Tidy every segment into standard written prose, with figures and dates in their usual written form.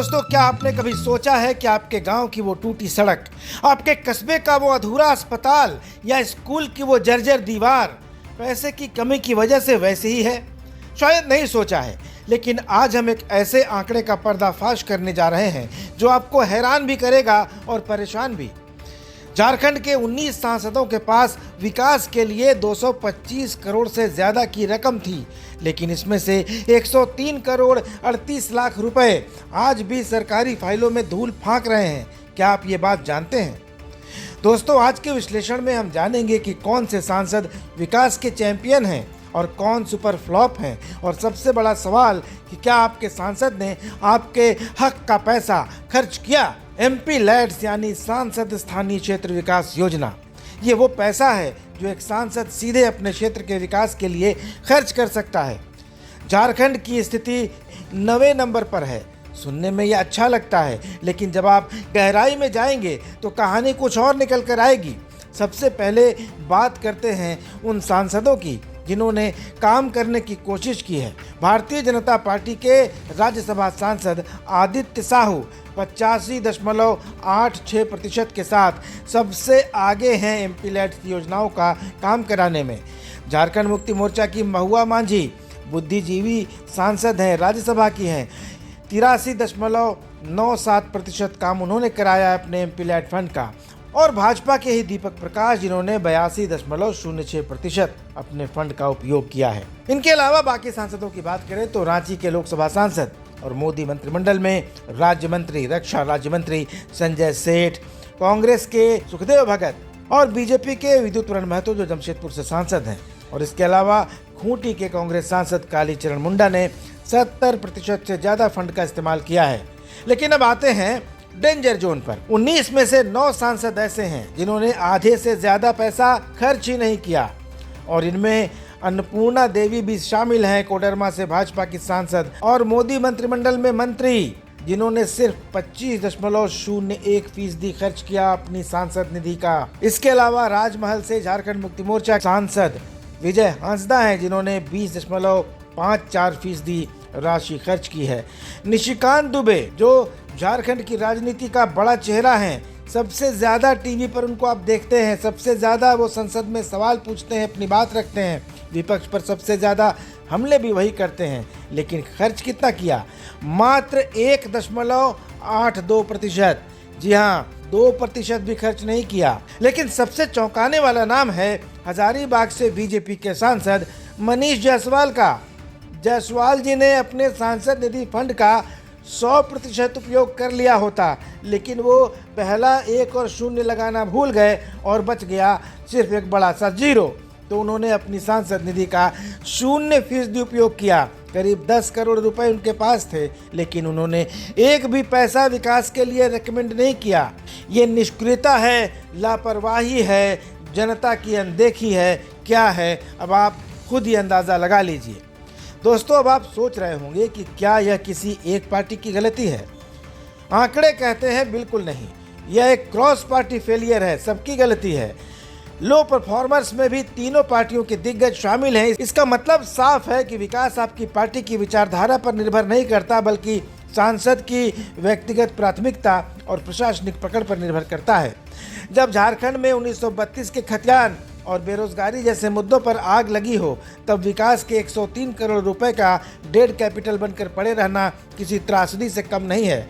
दोस्तों, क्या आपने कभी सोचा है कि आपके गांव की वो टूटी सड़क, आपके कस्बे का वो अधूरा अस्पताल या स्कूल की वो जर्जर दीवार पैसे की कमी की वजह से वैसे ही है? शायद नहीं सोचा है, लेकिन आज हम एक ऐसे आंकड़े का पर्दाफाश करने जा रहे हैं जो आपको हैरान भी करेगा और परेशान भी। झारखंड के 19 सांसदों के पास विकास के लिए 225 करोड़ से ज्यादा की रकम थी, लेकिन इसमें से 103 करोड़ 38 लाख रुपए आज भी सरकारी फाइलों में धूल फांक रहे हैं। क्या आप ये बात जानते हैं? दोस्तों, आज के विश्लेषण में हम जानेंगे कि कौन से सांसद विकास के चैंपियन हैं और कौन सुपर फ्लॉप हैं, और सबसे बड़ा सवाल कि क्या आपके सांसद ने आपके हक का पैसा खर्च किया? एमपी लैड्स यानी सांसद स्थानीय क्षेत्र विकास योजना, ये वो पैसा है जो एक सांसद सीधे अपने क्षेत्र के विकास के लिए खर्च कर सकता है। झारखंड की स्थिति 9वें नंबर पर है। सुनने में ये अच्छा लगता है, लेकिन जब आप गहराई में जाएंगे तो कहानी कुछ और निकल कर आएगी। सबसे पहले बात करते हैं उन सांसदों की जिन्होंने काम करने की कोशिश की है। भारतीय जनता पार्टी के राज्यसभा सांसद आदित्य साहू 85.86% के साथ सबसे आगे हैं एमपी लैड्स योजनाओं का काम कराने में। झारखंड मुक्ति मोर्चा की महुआ मांझी बुद्धिजीवी सांसद हैं, राज्यसभा की हैं। 83.97% काम उन्होंने कराया अपने एमपी लैड फंड का। और भाजपा के ही दीपक प्रकाश जिन्होंने 82.06% अपने फंड का उपयोग किया है। इनके अलावा बाकी सांसदों की बात करें तो रांची के लोकसभा सांसद और मोदी मंत्रिमंडल में राज्य मंत्री, रक्षा राज्य मंत्री संजय सेठ, कांग्रेस के सुखदेव भगत और बीजेपी के विद्युत महतो जो जमशेदपुर से सांसद हैं, और इसके अलावा खूंटी के कांग्रेस सांसद कालीचरण मुंडा ने 70% से ज्यादा फंड का इस्तेमाल किया है। लेकिन अब आते हैं डेंजर जोन पर। 19 में से 9 सांसद ऐसे हैं जिन्होंने आधे से ज्यादा पैसा खर्च ही नहीं किया, और इनमें अन्नपूर्णा देवी भी शामिल हैं, कोडरमा से भाजपा की सांसद, और मोदी मंत्रिमंडल में मंत्री जिन्होंने सिर्फ 25.01% खर्च किया अपनी सांसद निधि का। इसके अलावा राजमहल से झारखंड मुक्ति मोर्चा सांसद विजय हांसदा हैं जिन्होंने 20.54% राशि खर्च की है। निशिकांत दुबे जो झारखंड की राजनीति का बड़ा चेहरा है, सबसे ज्यादा टीवी पर उनको आप देखते हैं, सबसे ज्यादा वो संसद में सवाल पूछते हैं, अपनी बात रखते हैं, विपक्ष पर सबसे ज्यादा हमले भी वही करते हैं। लेकिन खर्च कितना किया? मात्र 1.82%। जी हाँ, 2% भी खर्च नहीं किया। लेकिन सबसे चौंकाने वाला नाम है हजारीबाग से बीजेपी के सांसद मनीष जायसवाल का। जायसवाल जी ने अपने सांसद निधि फंड का 100% उपयोग कर लिया होता, लेकिन वो पहला 1 और 0 लगाना भूल गए और बच गया सिर्फ एक बड़ा सा 0। तो उन्होंने अपनी सांसद निधि का 0% उपयोग किया। करीब 10 करोड़ रुपए उनके पास थे, लेकिन उन्होंने एक भी पैसा विकास के लिए रेकमेंड नहीं किया। ये निष्क्रियता है, लापरवाही है, जनता की अनदेखी है, क्या है? अब आप खुद ही अंदाज़ा लगा लीजिए। दोस्तों, अब आप सोच रहे होंगे कि क्या यह किसी एक पार्टी की गलती है? आंकड़े कहते हैं बिल्कुल नहीं, यह एक क्रॉस पार्टी फेलियर है, सबकी गलती है। लो परफॉर्मर्स में भी तीनों पार्टियों के दिग्गज शामिल हैं। इसका मतलब साफ है कि विकास आपकी पार्टी की विचारधारा पर निर्भर नहीं करता, बल्कि सांसद की व्यक्तिगत प्राथमिकता और प्रशासनिक पकड़ पर निर्भर करता है। जब झारखंड में 1932 के खतियान और बेरोजगारी जैसे मुद्दों पर आग लगी हो, तब विकास के 103 करोड़ रुपए का डेड कैपिटल बनकर पड़े रहना किसी त्रासदी से कम नहीं है।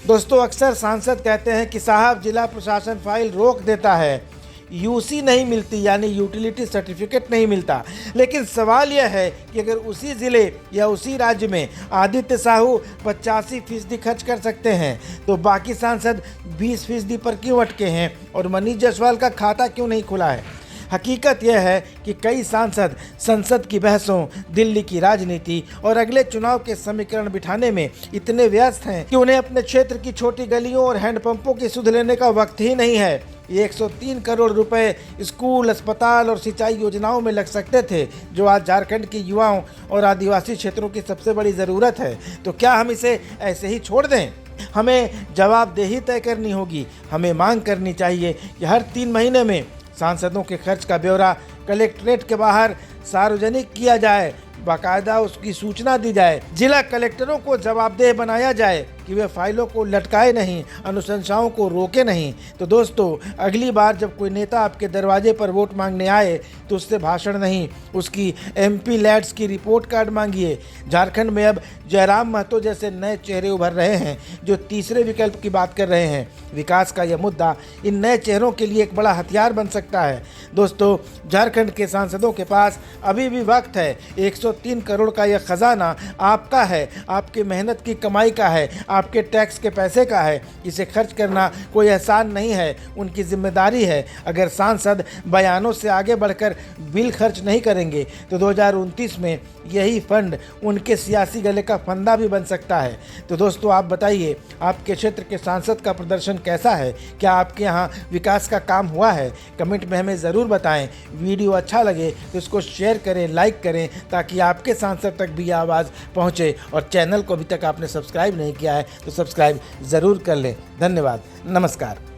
दोस्तों, अक्सर सांसद कहते हैं कि साहब जिला प्रशासन फाइल रोक देता है, यूसी नहीं मिलती यानी यूटिलिटी सर्टिफिकेट नहीं मिलता। लेकिन सवाल यह है कि अगर उसी ज़िले या उसी राज्य में आदित्य साहू 85% खर्च कर सकते हैं, तो बाकी सांसद 20% पर क्यों अटके हैं और मनीष जायसवाल का खाता क्यों नहीं खुला है? हकीकत यह है कि कई सांसद संसद की बहसों, दिल्ली की राजनीति और अगले चुनाव के समीकरण बिठाने में इतने व्यस्त हैं कि उन्हें अपने क्षेत्र की छोटी गलियों और हैंडपंपों की सुध लेने का वक्त ही नहीं है। ये 103 करोड़ रुपए स्कूल, अस्पताल और सिंचाई योजनाओं में लग सकते थे, जो आज झारखंड के युवाओं और आदिवासी क्षेत्रों की सबसे बड़ी ज़रूरत है। तो क्या हम इसे ऐसे ही छोड़ दें? हमें जवाबदेही तय करनी होगी। हमें मांग करनी चाहिए कि हर 3 महीने में सांसदों के खर्च का ब्यौरा कलेक्ट्रेट के बाहर सार्वजनिक किया जाए, बाकायदा उसकी सूचना दी जाए, जिला कलेक्टरों को जवाबदेह बनाया जाए कि वे फाइलों को लटकाए नहीं, अनुशंसाओं को रोके नहीं। तो दोस्तों, अगली बार जब कोई नेता आपके दरवाजे पर वोट मांगने आए तो उससे भाषण नहीं, उसकी MP लैड्स की रिपोर्ट कार्ड मांगिए। झारखंड में अब जयराम महतो जैसे नए चेहरे उभर रहे हैं जो तीसरे विकल्प की बात कर रहे हैं। विकास का यह मुद्दा इन नए चेहरों के लिए एक बड़ा हथियार बन सकता है। दोस्तों, झारखंड के सांसदों के पास अभी भी वक्त है। 103 करोड़ का यह खजाना आपका है, आपकी मेहनत की कमाई का है, आपके टैक्स के पैसे का है। इसे खर्च करना कोई एहसान नहीं है, उनकी जिम्मेदारी है। अगर सांसद बयानों से आगे बढ़कर बिल खर्च नहीं करेंगे तो 2029 में यही फंड उनके सियासी गले का फंदा भी बन सकता है। तो दोस्तों, आप बताइए, आपके क्षेत्र के सांसद का प्रदर्शन कैसा है? क्या आपके यहाँ विकास का काम हुआ है? कमेंट में हमें ज़रूर बताएं। वीडियो अच्छा लगे तो इसको शेयर करें, लाइक करें, ताकि आपके सांसद तक भी आवाज़ पहुँचे। और चैनल को अभी तक आपने सब्सक्राइब नहीं किया है तो सब्सक्राइब ज़रूर कर लें। धन्यवाद, नमस्कार।